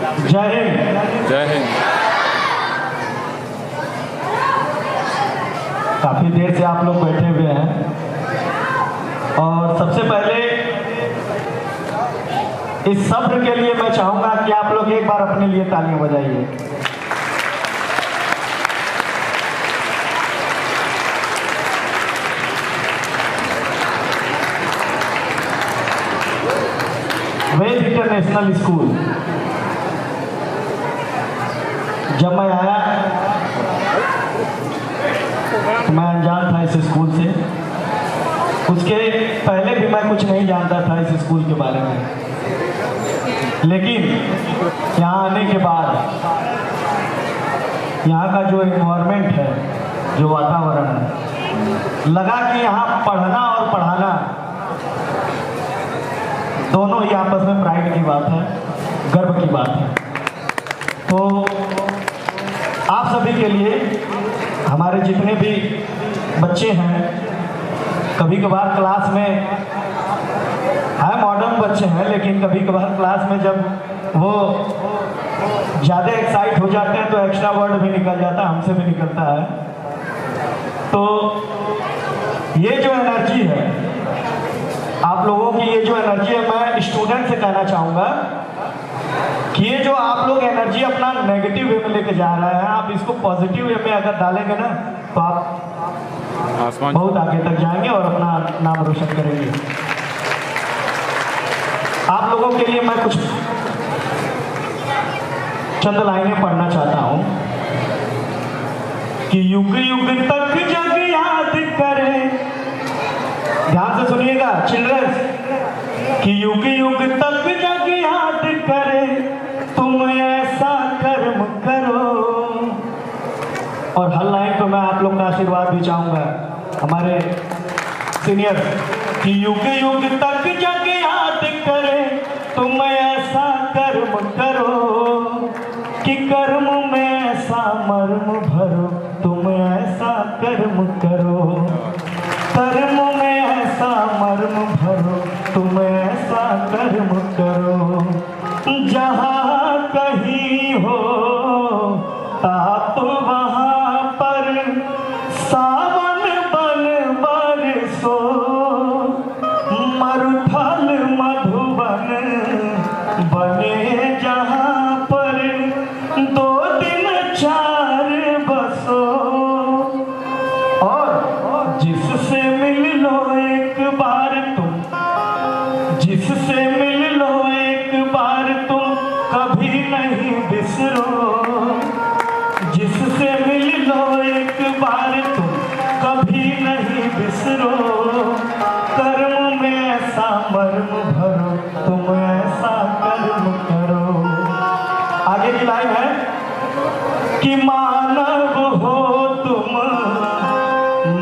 जय हिंद। जय हिंद। काफी देर से आप लोग बैठे हुए हैं और सबसे पहले इस सब्र के लिए मैं चाहूंगा कि आप लोग एक बार अपने लिए तालियां बजाइए। वेज इंटरनेशनल स्कूल जब मैं आया तो मैं अनजान था इस स्कूल से। उसके पहले भी मैं कुछ नहीं जानता था इस स्कूल के बारे में, लेकिन यहाँ आने के बाद यहाँ का जो एनवायरनमेंट है, जो वातावरण है, लगा कि यहाँ पढ़ना और पढ़ाना दोनों ही आपस में प्राइड की बात है, गर्व की बात है। तो आप सभी के लिए, हमारे जितने भी बच्चे हैं, कभी कभार क्लास में है मॉडर्न बच्चे हैं, लेकिन कभी कभार क्लास में जब वो ज़्यादा एक्साइट हो जाते हैं तो एक्स्ट्रा वर्ड भी निकल जाता है, हमसे भी निकलता है। तो ये जो एनर्जी है, आप लोगों की ये जो एनर्जी है, मैं स्टूडेंट से कहना चाहूँगा कि ये जो आप लोग एनर्जी अपना नेगेटिव वे में लेके जा रहे हैं, आप इसको पॉजिटिव वे में अगर डालेंगे ना तो आप बहुत आगे तक जाएंगे और अपना नाम रोशन करेंगे। आप लोगों के लिए मैं कुछ चंद लाइनें पढ़ना चाहता हूं कि युग युग तक जग याद करे, ध्यान से सुनिएगा चिल्ड्रंस, कि युग युग तक जग याद करे, तुम ऐसा कर्म करो। और हर लाइन पे मैं आप लोग का आशीर्वाद भी चाहूंगा, हमारे सीनियर, कि युग युग तक जग याद करे, तुम ऐसा कर्म करो कि कर्म में ऐसा मर्म भरो, तुम ऐसा कर्म करो, कर्म में ऐसा मर्म भरो, तुम ऐसा कर्म करो। जहाँ कहीं हो ताप वहाँ पर सावन बन बरसो, मरुथल मधुबन बने जहाँ पर, 2 दिन 4 बसो, और जिससे मिल लो एक बार तुम, जिससे मिल लो एक बार तुम, कभी नहीं बिसरो, जिससे मिल लो एक बार तुम, कभी नहीं बिसरो, कर्म में ऐसा मर्म भरो, तुम ऐसा कर्म करो। आगे की लाइन है कि मानव हो तुम,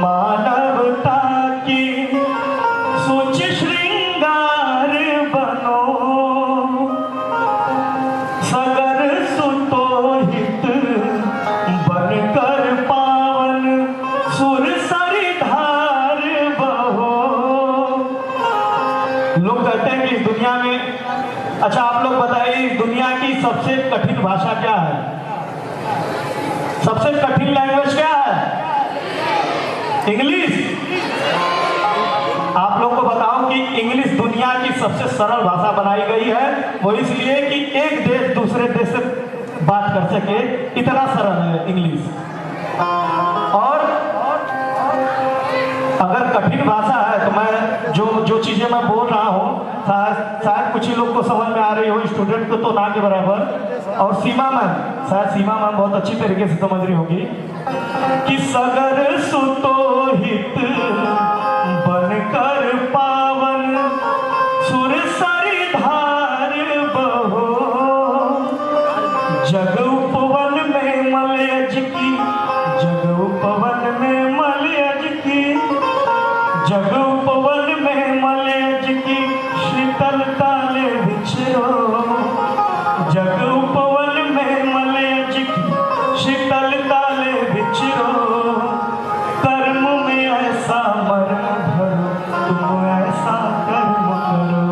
मानवता की सोच श्रृंगार बनो, सगर सुतोहित बनकर पावन सुर सरिधार बहो। लोग कहते हैं कि इस दुनिया में, अच्छा आप लोग बताइए, इस दुनिया की सबसे कठिन भाषा क्या है? सबसे कठिन लैंग्वेज क्या है? इंग्लिश। आप लोग को बताऊं कि इंग्लिश दुनिया की सबसे सरल भाषा बनाई गई है, वो इसलिए कि एक देश दूसरे देश से बात कर सके, इतना सरल है इंग्लिश। और अगर कठिन भाषा है तो मैं जो चीजें मैं बोल रहा हूँ शायद कुछ ही लोग को समझ में आ रही हो, स्टूडेंट को तो ना के बराबर। और सीमा मैम, शायद सीमा मैम बहुत अच्छी तरीके से समझ रही होगी कि सगर सुतोहित बनकर पावन सुर सरिधार बहो, जग उपवन में मलयज की, जग उपवन में मलयज की, जग उपवन में मलयज की, शीतलता ले विचरो, जग उपवन में मलयज की, शीतलता ले विचरो, कर्म में ऐसा मर्म भरो, तुम ऐसा कर्म करो,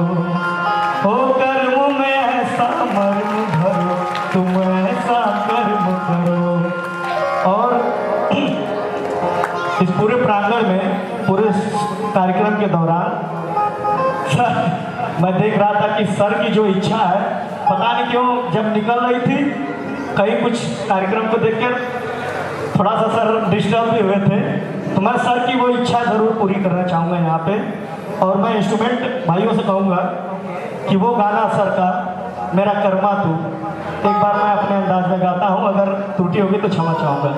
हो कर्म में ऐसा मर्म भरो, तुम ऐसा कर्म करो। और इस पूरे प्रांगण में, पूरे कार्यक्रम के दौरान मैं देख रहा था कि सर की जो इच्छा है, पता नहीं क्यों जब निकल रही थी कहीं कुछ कार्यक्रम को देखकर थोड़ा सा सर डिस्टर्ब भी हुए थे, तो मैं सर की वो इच्छा ज़रूर पूरी करना चाहूँगा यहाँ पे। और मैं इंस्ट्रूमेंट भाइयों से कहूँगा कि वो गाना सर का मेरा कर्मा तू एक बार मैं अपने अंदाज में गाता हूँ, अगर त्रुटि होगी तो क्षमा चाहूँगा।